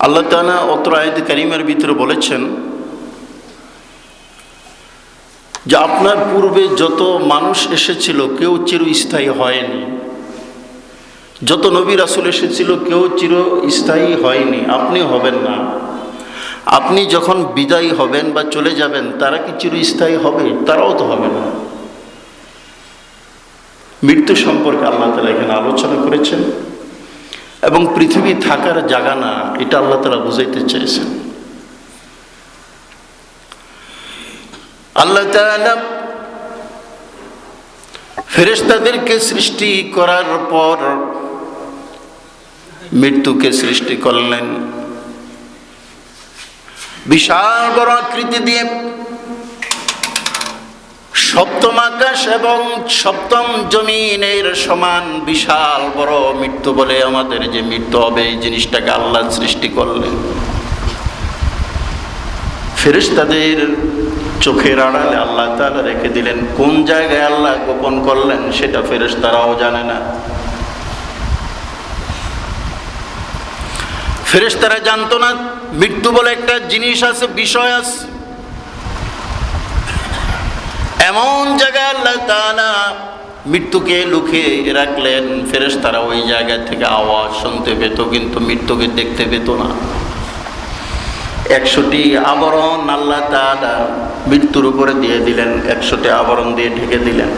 আল্লাহ তাআলা অত্র আয়াত কারিমের ভিতরে বলেছেন যে আপনার পূর্বে যত মানুষ এসেছিল কেউ চিরস্থায়ী হয়নি, যত নবী রাসূল এসেছিল কেউ চিরস্থায়ী হয়নি, আপনি হবেন না। আপনি যখন বিদায়ী হবেন বা চলে যাবেন তারা কি চিরস্থায়ী হবে? তারাও তো হবে না। মৃত্যু সম্পর্কে আল্লাহ তাআলা এখানে আলোচনা করেছেন এবং পৃথিবী থাকার জায়গা না, এটা আল্লাহ তাআলা বুঝাইতে চেয়েছেন। আল্লাহ তাআলা ফেরেশতাদেরকে সৃষ্টি করার পর মৃত্যুকে সৃষ্টি করলেন বিশাল বড় আকৃতি দিয়ে। সপ্তম আকাশ এবং সপ্তম জমিনের সমান বিশাল বড় মৃত্যু বলে আমাদের যে মৃত্যু হবে, এই জিনিসটাকে আল্লাহ সৃষ্টি করলেন। ফেরেশতাদের চোখের আড়ালে আল্লাহ তাআলা রেখে দিলেন। কোন জায়গায় আল্লাহ গোপন করলেন সেটা ফেরেশতারাও জানে না। ফেরেশতারা জানতো না মৃত্যু বলে একটা জিনিস আছে, বিষয় আছে। এমন জায়গায় আল্লাহ তাআলা মৃত্যুকে লুকিয়ে রাখলেন, ফেরেশতারা ওই জায়গা থেকে আওয়াজ শুনতে পেত কিন্তু মৃত্যুকে দেখতে পেত না। 100টি আবরণ আল্লাহ তাআলা মৃত্যুর উপরে দিয়ে দিলেন, 100টি আবরণ দিয়ে ঢেকে দিলেন।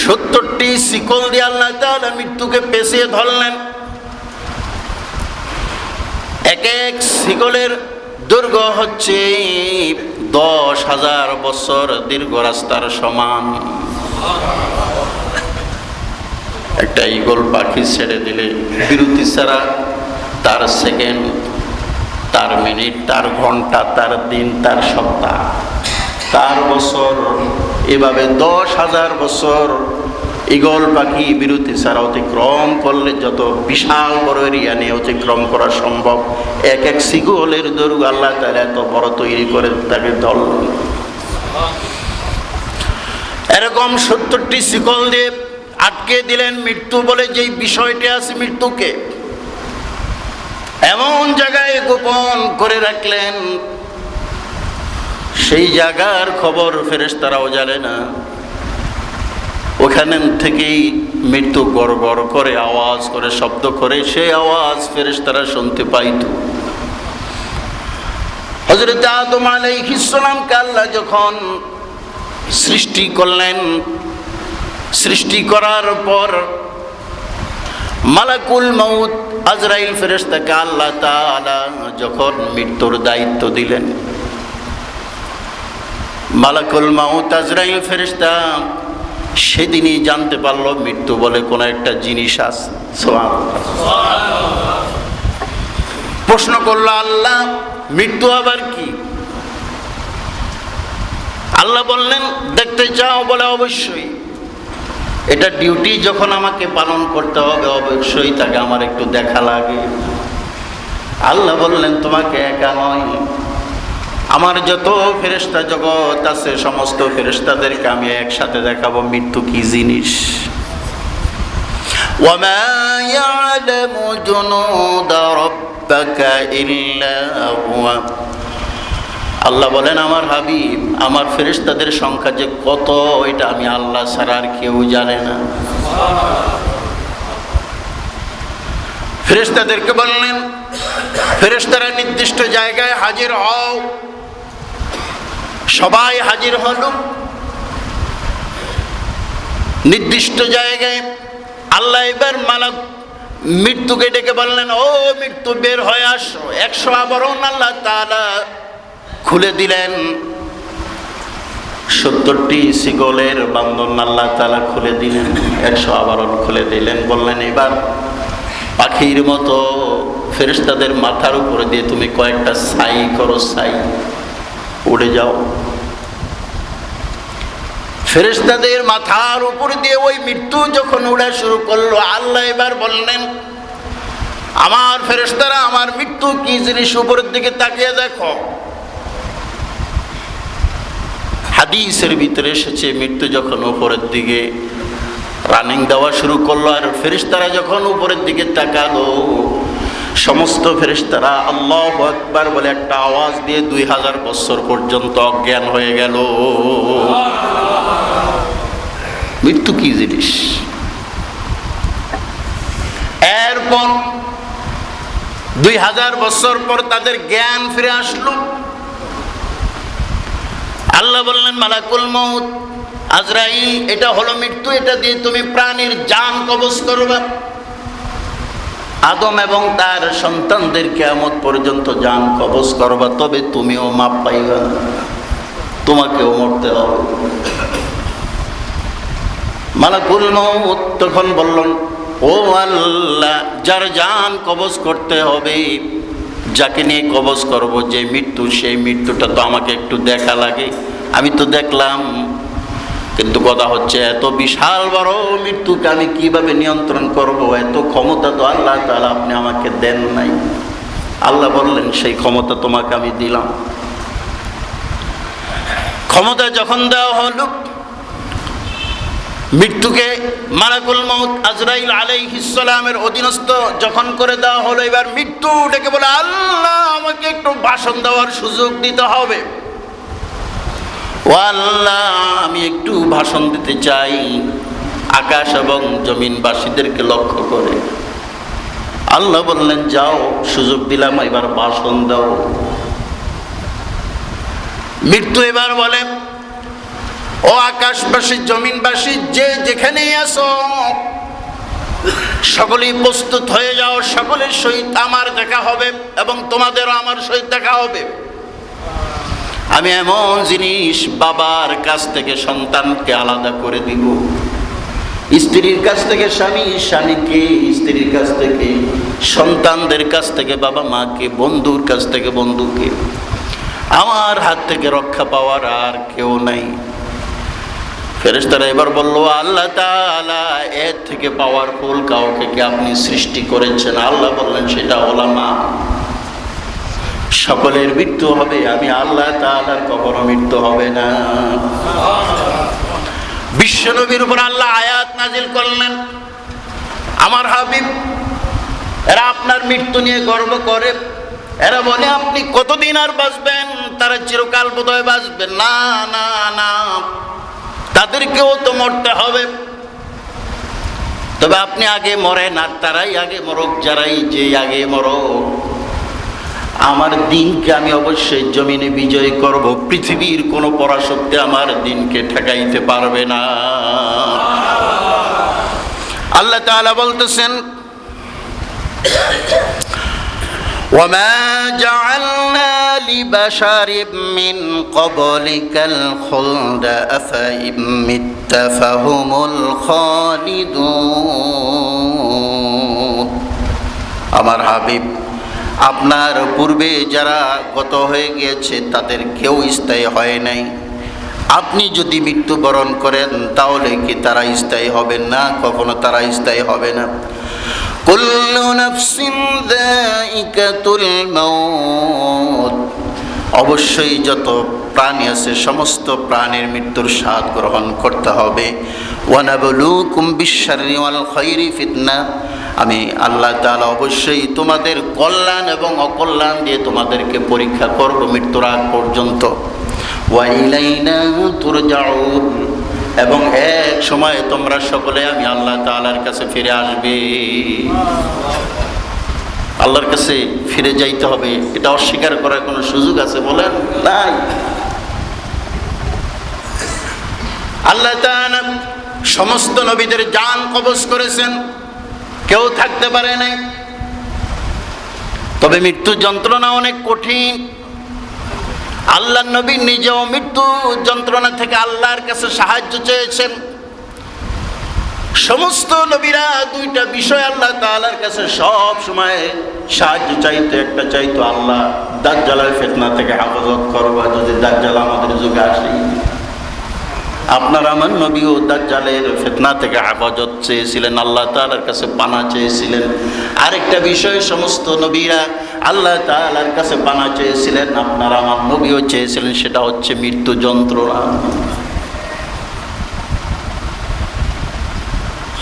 70টি শিকল দিয়ে আল্লাহ তাআলা মৃত্যুকে পেঁচিয়ে ধরলেন। এক এক শিকলের দৈর্ঘ্য হচ্ছে 10,000 বছর দীর্ঘ রাস্তার সমান। একটা ঈগল পাখি ছেড়ে দিলে বিরতি ছাড়া তার সেকেন্ড, তার মিনিট, তার ঘন্টা, তার দিন, তার সপ্তাহ, তার বছর, এভাবে 10,000 বছর ঈগল পাখি বিরতি ছাড়া অতিক্রম করলে যত বিশাল বড় এরিয়া নিয়ে অতিক্রম করা সম্ভব, এক এক শিকলের দৈর্ঘ্য আল্লাহ তাআলা এত বড় তৈরি করে তাকে ধরলেন। এরকম 70টি শিকল দিয়ে আটকে দিলেন মৃত্যু বলে যেই বিষয়টি আছে, মৃত্যুকে এমন জায়গায় গোপন করে রাখলেন, সেই জায়গার খবর ফেরেশতারাও জানে না। ওখানে থেকেই মৃত্যু গড় গড় করে আওয়াজ করে, শব্দ করে, সেই আওয়াজ ফেরেশতারা শুনতে পাইত। হযরত আদম আলাইহিস সালামকে আল্লাহ যখন সৃষ্টি করলেন, সৃষ্টি করার পর মালাকুল মউত আজরাইল ফেরেশতাকে আল্লাহ তাআলা যখন মৃত্যুর দায়িত্ব দিলেন, মালাকুল মউত আজরাইল ফেরেশতা সেদিনই জানতে পারলো মৃত্যু বলে কোন একটা জিনিস আছে। সুবহানাল্লাহ। প্রশ্ন করলো, আল্লাহ মৃত্যু আবার কি? আল্লাহ বললেন, দেখতে চাও? বলে অবশ্যই। এটা ডিউটি যখন আমাকে পালন করতে হবে অবশ্যই তাকে আমার একটু দেখা লাগে। আল্লাহ বললেন, তোমাকে একা নয়, আমার যত ফেরেশতা জগৎ আছে সমস্ত ফেরেশতাদেরকে আমি একসাথে দেখাবো মৃত্যু কি জিনিস। ওয়ামা ইয়ালামু জুনুদা রাব্বাকা ইল্লা হুয়া। আল্লাহ বলেন, আমার হাবিব, আমার ফেরেশতাদের সংখ্যা যে কত এটা আমি আল্লাহ ছাড়া আর কেউ জানে না। ফেরেশতাদেরকে বললেন, ফেরেশতারা নির্দিষ্ট জায়গায় হাজির হও। সবাই হাজির হল নির্দিষ্ট জায়গায়। আল্লাহ এবার মালাক মৃত্যুকে ডেকে বললেন, ও মৃত্যু বের হয়ে আসো। 100 আবরণ আল্লাহ তাআলা খুলে দিলেন, 70টি শিকলের বন্ধন আল্লাহ তাআলা খুলে দিলেন, 100 আবরণ খুলে দিলেন। বললেন, এবার পাখির মতো ফেরেশতাদের মাথার উপরে দিয়ে তুমি কয়েকটা ছাই করো, ছাই উড়ে যাও। ফেরেশতাদের মাথার উপর দিয়ে ওই মৃত্যু যখন উড়া শুরু করলো, আল্লাহ এবার বললেন, আমার ফেরেশতারা আমার মৃত্যু কি জিনিস উপরের দিকে তাকিয়ে দেখো। হাদিসের ভিতরে এসেছে, মৃত্যু যখন উপরের দিকে রানিং দেওয়া শুরু করলো আর ফেরেশতারা যখন উপরের দিকে তাকালো, সমস্ত ফেরেশতারা আল্লাহু আকবার বলে একটা আওয়াজ দিয়ে 2000 বছর পর্যন্ত অজ্ঞান হয়ে গেল। মৃত্যু কি জিনিস? এরপর 2000 বছর পর তাদের জ্ঞান ফিরে আসলো। আল্লাহ বললেন, মালাকুল মউত, আজরাইল, এটা হলো মৃত্যু, এটা দিয়ে তুমি প্রাণীর জান কবজ করবে। আদম এবং তার সন্তানদের কিয়ামত পর্যন্ত জান কবজ করবা, তবে তুমিও মাপ পাইবা না, তোমাকেও মরতে হবে। মালাকুল মউত তখন বললেন, ও আল্লাহ, যার জান কবজ করতে হবে, যাকে নিয়ে কবজ করব, যে মৃত্যু, সেই মৃত্যুটা তো আমাকে একটু দেখা লাগে। আমি তো দেখলাম, কিন্তু কথা হচ্ছে এত বিশাল বড় মৃত্যুকে আমি কিভাবে নিয়ন্ত্রণ করব? এত ক্ষমতা তো আল্লাহ তাআলা আপনি আমাকে দেন নাই। আল্লাহ বললেন, সেই ক্ষমতা তোমাকে আমি দিলাম। ক্ষমতা যখন দেওয়া হলো, মৃত্যুকে মালাকুল মউত আজরাইল আলাইহিস সালামের অধীনস্থ যখন করে দেওয়া হলো, এবার মৃত্যু ডেকে বলে, আল্লাহ, আমাকে একটু ভাষণ দেওয়ার সুযোগ দিতে হবে। ও আল্লাহ, আমি একটু ভাষণ দিতে চাই আকাশ এবং জমিনবাসীদেরকে লক্ষ্য করে। আল্লাহ বললেন, যাও, সুযোগ দিলাম, এবার ভাষণ দাও। মৃত্যু এবার বলে, ও আকাশবাসী, জমিনবাসী, যে যেখানেই আছো, সকলেই প্রস্তুত হয়ে যাও, সকলের সহিত আমার দেখা হবে এবং তোমাদেরও আমার সহিত দেখা হবে। আমি এমন জিনিস বাবার কাছ থেকে সন্তানকে আলাদা করে দিব, স্ত্রীর কাছ থেকে স্বামী, স্বামীকে স্ত্রীর কাছ থেকে, সন্তানদের কাছ থেকে বাবা মাকে, বন্ধুর কাছ থেকে বন্ধুকে। আমার হাত থেকে রক্ষা পাওয়ার আর কেউ নাই। ফেরেশতারা এবার বলল, আল্লাহ তাআলা এর থেকে পাওয়ারফুল কাউকে কি আপনি সৃষ্টি করেছেন? আল্লাহ বললেন, সেটা ওলামা। সকলের মৃত্যু হবে, আমি আল্লাহ তাআলার কখনো মৃত্যু হবে না। বিশ্বনবীর উপর আল্লাহ আয়াত নাজিল করলেন, আমার হাবিব, এরা আপনার মৃত্যু নিয়ে গর্ব করে, এরা বলে আপনি কতদিন আর বাঁচবেন, তারা চিরকাল বোধহয় বাঁচবেন না। না না, তাদেরকেও তো মরতে হবে, তবে আপনি আগে মরেন আর তারাই আগে মরক, যারাই যে আগে মরক। আমার দিনকে আমি অবশ্যই জমিনে বিজয় করব, পৃথিবীর কোনো পরাশক্তি আমার দিনকে ঠেকাইতে পারবে না। আল্লাহ তাআলা বলতেছেন, وَمَا جَعَلْنَا لِبَشَرٍ مِّن قَبْلِكَ الْخُلْدَ أَفَإِن مِّتَّ فَهُمُ الْخَالِدُونَ। আমার হাবিব, আপনার পূর্বে যারা গত হয়ে গিয়েছে তাদের কেউ স্থায়ী হয় নাই। আপনি যদি মৃত্যুবরণ করেন তাহলে কি তারা স্থায়ী হবেন না? কখনো তারা স্থায়ী হবে না। কুল্লু নাফসিন যায়িকাতুল মাউত, অবশ্যই যত প্রাণী আছে সমস্ত প্রাণীর মৃত্যুর স্বাদ গ্রহণ করতে হবে। ওয়া নাবলুকুম বিশ-শাররি ওয়াল খায়রি ফিতনা, আমি আল্লাহ তাআলা অবশ্যই তোমাদের কল্যাণ এবং অকল্যাণ দিয়ে তোমাদেরকে পরীক্ষা করব মৃত্যুর আগ পর্যন্ত। ওয়া ইলাইনা তুরজাউন, এবং এক সময় তোমরা সকলে আমি আল্লাহ তাআলার কাছে ফিরে আসবে। আল্লাহর কাছে ফিরে যাইতে হবে, এটা অস্বীকার করার কোনো সুযোগ আছে বলেন? নাই। আল্লাহ তাআলা সমস্ত নবীদের জান কবজ করেছেন, কেউ থাকতে পারে নাই। তবে মৃত্যু যন্ত্রণা অনেক কঠিন। আল্লাহর নবী নিজেও মৃত্যু যন্ত্রণা থেকে আল্লাহর কাছে সাহায্য চেয়েছেন। সমস্ত নবীরা দুইটা বিষয় আল্লাহ তাআলার কাছে সব সময় সাহায্য চাইতো। একটা চাইতো, আল্লাহ দাজ্জালের ফিতনা থেকে হেফাজত করবা, যদি দাজ্জাল আমাদের যুগে আসে। আপনার আমার নবীও দাজ্জালের ফিতনা থেকে হেফাজত চেয়েছিলেন, আল্লাহ তাআলার কাছে পানা চেয়েছিলেন। আরেকটা বিষয় সমস্ত নবীরা আল্লাহ তাআলার কাছে পানা চেয়েছিলেন, আপনার আমার নবীও চেয়েছিলেন, সেটা হচ্ছে মৃত্যু যন্ত্রণা।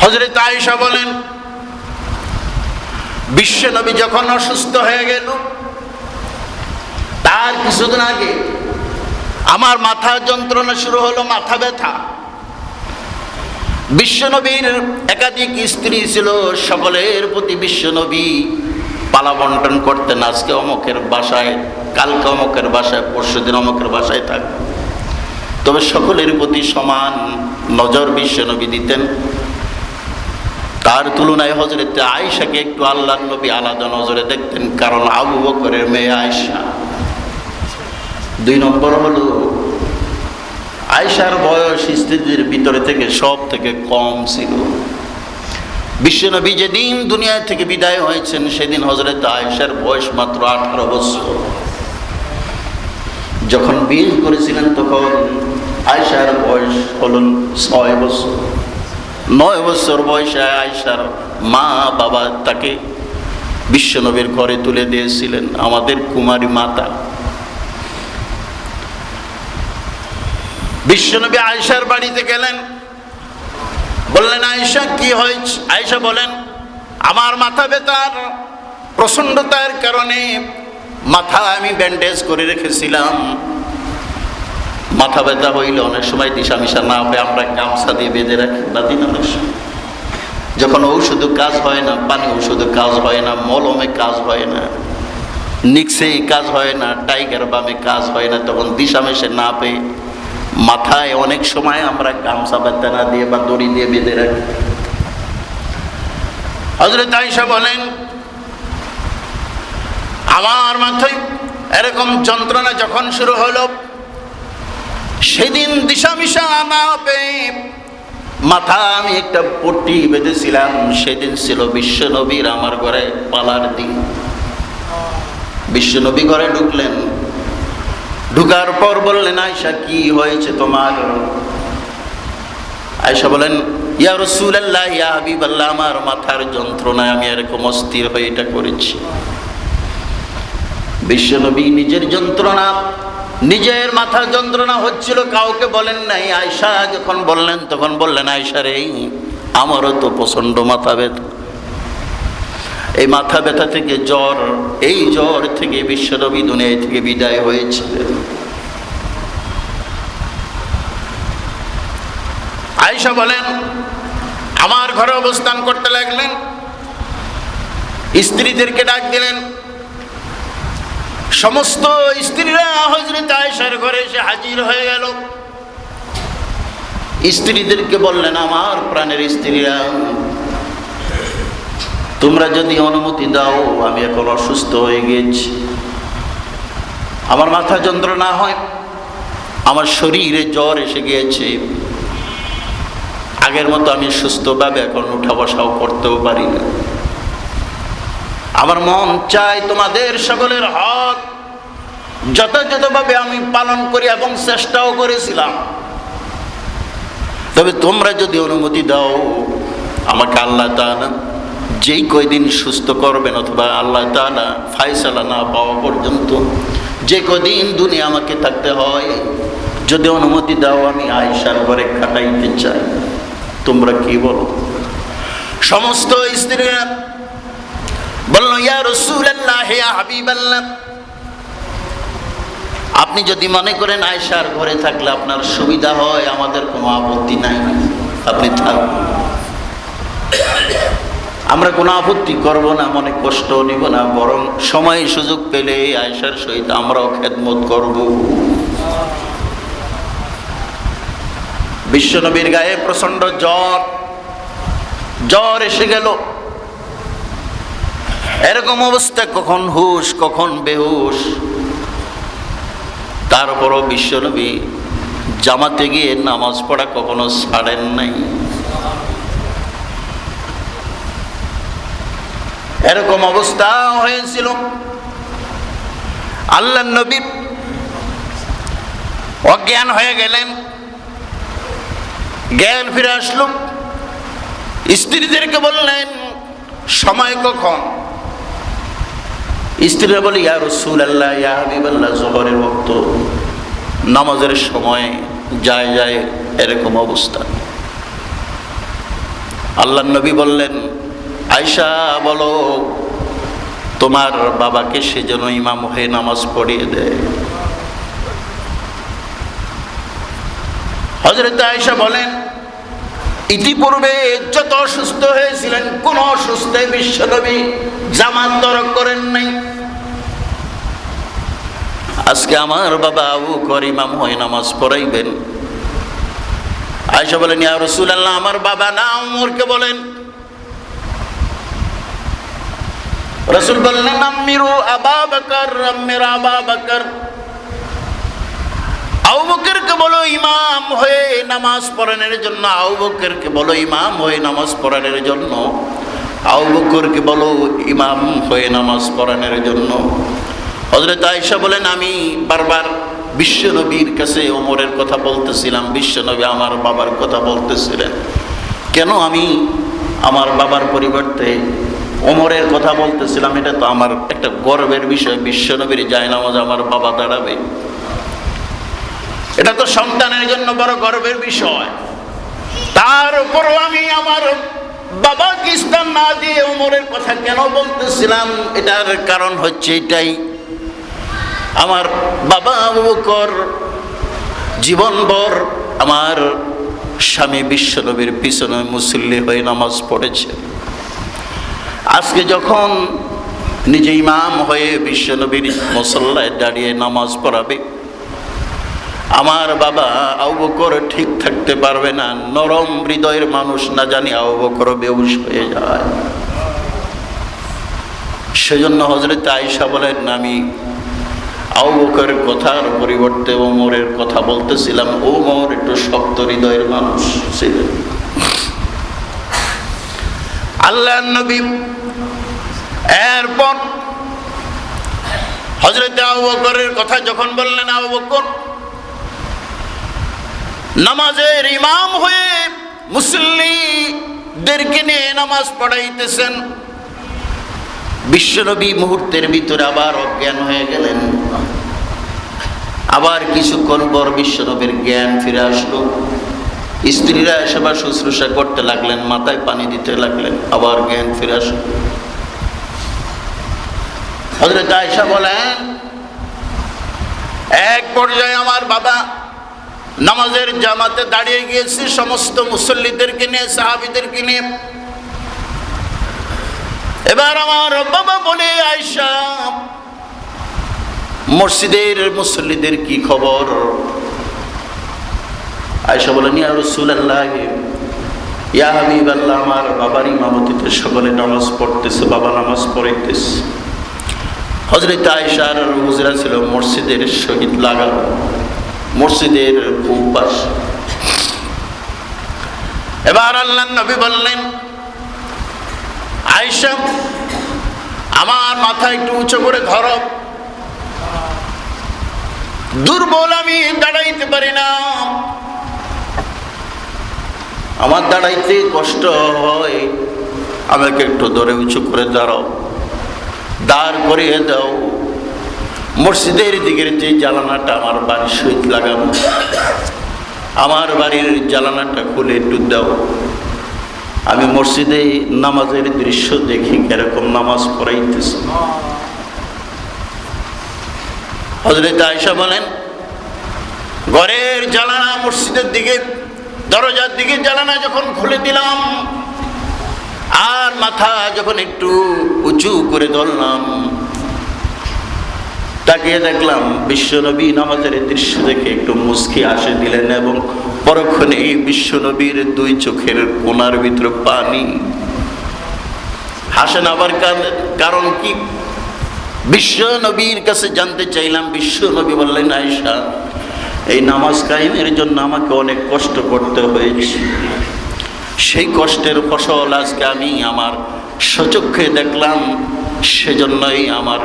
হযরত আয়েশা বলেন, বিশ্বনবী যখন অসুস্থ হয়ে গেল, তার কিছুদিন আগে আমার মাথা যন্ত্রণা শুরু হলো, মাথা ব্যথা। বিশ্বনবীর একাধিক স্ত্রী ছিল, সকলের প্রতি বিশ্বনবী পালা বন্টন করতেন। আজকে অমুকের বাসায়, কালকে অমুকের বাসায়, পরশুদিন অমুকের বাসায় থাকবে, তবে সকলের প্রতি সমান নজর বিশ্বনবী দিতেন। তার তুলনায় হযরতে আয়েশাকে একটু আল্লাহর নবী আলাদা নজরে দেখতেন, কারণ আবু বকরের মেয়ে আয়েশা। 2 নম্বর হলো আয়েশার বয়স স্ত্রীদের ভিতরে থেকে সব থেকে কম ছিল। বিশ্বনবী যেদিন দুনিয়া থেকে বিদায় হয়েছেন, সেদিন হযরত আয়েশার বয়স মাত্র 18 বছর। যখন বিয়ে করেছিলেন তখন আয়েশার বয়স হলো 6 বছর। 9 বছর বয়সে আয়েশার মা বাবা তাকে বিশ্বনবীর ঘরে তুলে দিয়েছিলেন, আমাদের কুমারী মাতা। বিশ্বনবী আয়েশার বাড়িতে গেলেন, বললেন আয়েশা কি হয়েছে? আয়েশা বলেন, আমার মাথা ব্যথার প্রচণ্ডতার কারণে মাথা আমি ব্যান্ডেজ করে রেখেছিলাম। মাথা ব্যথা হইলে অনেক সময় দিশামিশা না হয়ে আমরা গামছা দিয়ে বেঁধে রাখি, বাঁধি না অনেক সময়। যখন ঔষধে কাজ হয় না, পানি ঔষধে কাজ হয় না, মলমে কাজ হয় না, নিক্সে কাজ হয় না, টাইগার বামে কাজ হয় না, তখন দিশামিশা না পেয়ে মাথায় অনেক সময় আমরা গামছা বেঁধে দিয়ে বা দড়ি দিয়ে বেঁধে রাখি। হযরত আয়েশা বলেন, আমার মাথায় এরকম যন্ত্রণা যখন শুরু হলো, সেদিন দিশামিশা না পেয়ে মাথা আমি একটা পট্টি বেঁধেছিলাম। সেদিন ছিল বিশ্বনবীর আমার ঘরে পালার দিন। বিশ্বনবী ঘরে ঢুকলেন, ঢুকার পর বললেন, আয়েশা কি হয়েছে তোমার? আয়েশা বলেন, ইয়া রাসূলুল্লাহ, ইয়া হাবিবাল্লাহ, আমার মাথার যন্ত্রণায় আমি এরকম অস্থির হয়ে এটা করেছি। বিশ্বনবী নিজের যন্ত্রণা, নিজের মাথার যন্ত্রণা হচ্ছিল, কাউকে বলেন নাই। আয়েশা যখন বললেন তখন বললেন, আয়েশা রে, আমারও তো প্রচন্ড মাথা ব্যথা। এই মাথা ব্যথা থেকে জ্বর, এই জ্বর থেকে বিশ্বনবী দুনিয়া থেকে বিদায় হয়েছিলেন। আয়েশা বলেন, আমার ঘরে অবস্থান করতে লাগলেন, স্ত্রীদেরকে ডাক দিলেন। সমস্ত স্ত্রীরা হযরত আয়েশার ঘরে এসে হাজির হয়ে গেল। স্ত্রীদেরকে বললেন, আমার প্রাণের স্ত্রীরা, তোমরা যদি অনুমতি দাও, আমি এখন অসুস্থ হয়ে গেছি, আমার মাথা যন্ত্রণা হয়, আমার শরীরে জ্বর এসে গিয়েছে, আগের মতো আমি সুস্থভাবে এখন উঠা বসাও করতেও পারি না। আমার মন চায় তোমাদের সকলের হক যথাযথভাবে আমি পালন করি এবং চেষ্টাও করেছিলাম, তবে তোমরা যদি অনুমতি দাও, আমাকে আল্লাহ তাআলা যেই কয়দিন সুস্থ করবেন, অথবা আল্লাহ তাআলা ফায়সালা না পাওয়া পর্যন্ত যে কদিন দুনিয়া আমাকে থাকতে হয়, যদি অনুমতি দাও, আমি আয়েশার ঘরে কাটাইতে চাই। তোমরা কি বলো? সমস্ত স্ত্রীরা বলল, ইয়া রাসূলুল্লাহ, ইয়া হাবিবাল্লাহ, আপনি যদি মনে করেন আয়েশার ঘরে থাকলে আপনার সুবিধা হয়, আমাদের কোনো আপত্তি নাই, আপনি থাকুন, আমরা কোনো আপত্তি করব না, মনে কষ্ট নিব না, বরং সময় সুযোগ পেলে আয়েশার সহিত আমরাও খেদমত করব। বিশ্বনবীর গায়ে প্রচন্ড জ্বর এসে গেল। এরকম অবস্থা, কখন হুশ কখন বেহুশ। তারপরও বিশ্বনবী জামাতে গিয়ে নামাজ পড়া কখনো ছাড়েন নাই। এরকম অবস্থা হয়েছিল। আল্লাহর নবী অজ্ঞান হয়ে গেলেন, জ্ঞান ফিরে আসলো। স্ত্রীদেরকে বললেন, সময় কখন? স্ত্রীরা বলে, ইয়া রাসূলুল্লাহ, ইয়া হাবিবাল্লাহ, যোহরের ওয়াক্ত, নামাজের সময় যায় এরকম অবস্থা। আল্লাহর নবী বললেন, আয়েশা বলো, তোমার বাবাকে সে যেন ইমাম হয়ে নামাজ পড়িয়ে দেয়। হযরত আয়েশা বলেন, ইতিপূর্বে যত অসুস্থ হয়েছিলেন কোন অসুস্থে বিশ্বনবী জামাত তরক করেন নাই। আজকে আমার বাবা আবু বকর ইমাম হয়ে নামাজ পড়াইবেন। আয়েশা বলেন, ইয়া রাসূলুল্লাহ, আমার বাবা না ওমরকে বলেন। রাসূল বললেন, আমিরু আবু বকর, আমির আবু বকর, আবু বকরকে বলো ইমাম হয়ে নামাজ পড়ানোর জন্য, আবু বকরকে বলো ইমাম হয়ে নামাজ পড়ানোর জন্য, আবু বকরকে বলো ইমাম হয়ে নামাজ পড়ানোর জন্য। হযরত আয়েশা বলেন, আমি বারবার বিশ্বনবীর কাছে ওমরের কথা বলতেছিলাম, বিশ্বনবী আমার বাবার কথা বলতেছিলেন, কেন আমি আমার বাবার পরিবর্তে ওমরের কথা বলতেছিলাম? এটা তো আমার একটা গর্বের বিষয়, বিশ্বনবীর জায়নামাজ আমার বাবা দাঁড়াবে, এটা তো সন্তানের জন্য বড় গর্বের বিষয়। তার উপরও আমি আমার বাবাকে স্থান না দিয়ে ওমরের কথা কেন বলতেছিলাম? এটার কারণ হচ্ছে এটাই, আমার বাবা আবু বকর জীবনভর আমার স্বামী বিশ্বনবীর পিছনে মুসল্লি হয়ে নামাজ পড়েছে। আজকে যখন নিজে ইমাম হয়ে বিশ্বনবীর মুসল্লায় দাঁড়িয়ে নামাজ পড়াবে, আমার বাবা আবু বকর ঠিক থাকতে পারবে না। নরম হৃদয়ের মানুষ, না জানি আবু বকর বেহুশ হয়ে যায়। সেজন্য হযরত আয়েশা বলেন, আমি আবু বকরের কথার পরিবর্তে ওমরের কথা বলতেছিলাম। ওমর একটু শক্ত হৃদয়ের মানুষ ছিলেন। আল্লাহর নবী এরপর হযরত আবু বকরের কথা যখন বললেন, আবু বকর নামাজের ইমাম হয়ে মুসল্লিদেরকে নিয়ে নামাজ পড়াইতেছেন। বিশ্বনবী মুহূর্তের ভিতরে আবার অজ্ঞান হয়ে গেলেন। আবার কিছুক্ষণ পর বিশ্বনবীর জ্ঞান ফিরে আসলো। স্ত্রীরা সেবা শুশ্রূষা করতে লাগলেন, মাথায় পানি দিতে লাগলেন, আবার জ্ঞান ফিরে আসলো। হযরত আয়েশা বলেন, এক পর্যায়ে আমার বাবা নামাজের জামাতে দাঁড়িয়ে গিয়েছে সমস্ত মুসল্লিদেরকে নিয়ে, সাহাবীদেরকে নিয়ে। এবার আমার বাবা বলে, আয়েশা, মসজিদের মুসল্লিদের কি খবর? আয়েশা বলেন, ইয়া রাসূলুল্লাহ, ইয়া হাবিবাল্লাহ, আমার বাবার ইমামতিতে সকলে নামাজ পড়তেছে, বাবা নামাজ পড়াইতেছে। হযরত আয়েশার হুজরা ছিল মসজিদের সহিত লাগানো, মসজিদের পাশ। এবার আল্লাহর নবী বললেন, আয়েশা, আমার মাথা একটু উঁচু করে ধরো, দুর্বল আমি, দাঁড়াইতে পারি না, আমার দাঁড়াইতে কষ্ট হয়, আমাকে একটু ধরে উঁচু করে দাঁড়াও, দাঁড় করিয়ে দাও। মসজিদের দিকের যে জানালাটা আমার বাড়ির সহিত লাগানো, আমার বাড়ির জানালাটা খুলে একটু দাও, আমি মসজিদে নামাজের দৃশ্য দেখি কিরকম নামাজ পড়াইতেছে। হযরত আয়েশা বলেন, ঘরের জানালা মসজিদের দিকে, দরজার দিকে জানালা যখন খুলে দিলাম, আর মাথা যখন একটু উঁচু করে ধরলাম, তাকিয়ে দেখলাম বিশ্বনবী নামাজের দৃশ্য দেখে একটু মুস্কি হাসি দিলেন, এবং পরক্ষণে বিশ্বনবীর দুই চোখের কোণার ভিতরে পানি। হাসেন আবার কাঁদেন, কারণ কি? বিশ্বনবীর কাছে জানতে চাইলাম। বিশ্বনবী বললেন, আয়েশা, এই নামাজ কায়েমের জন্য আমাকে অনেক কষ্ট করতে হয়েছে, সেই কষ্টের ফসল আজকে আমি আমার স্বচক্ষে দেখলাম, সেজন্যই আমার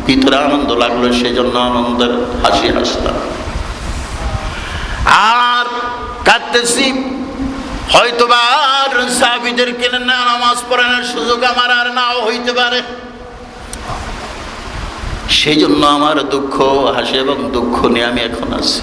ভিতরে আনন্দ লাগলো, সেজন্য আনন্দের হাসি হাসলাম। আর কাঁদতেছি, হয়তোবা আর সাহাবীদেরকে নামাজ পড়ানোর সুযোগ আমার আর নাও হইতে পারে, সেই জন্য আমার দুঃখ হাসি এবং দুঃখ নিয়ে আমি এখন আছি।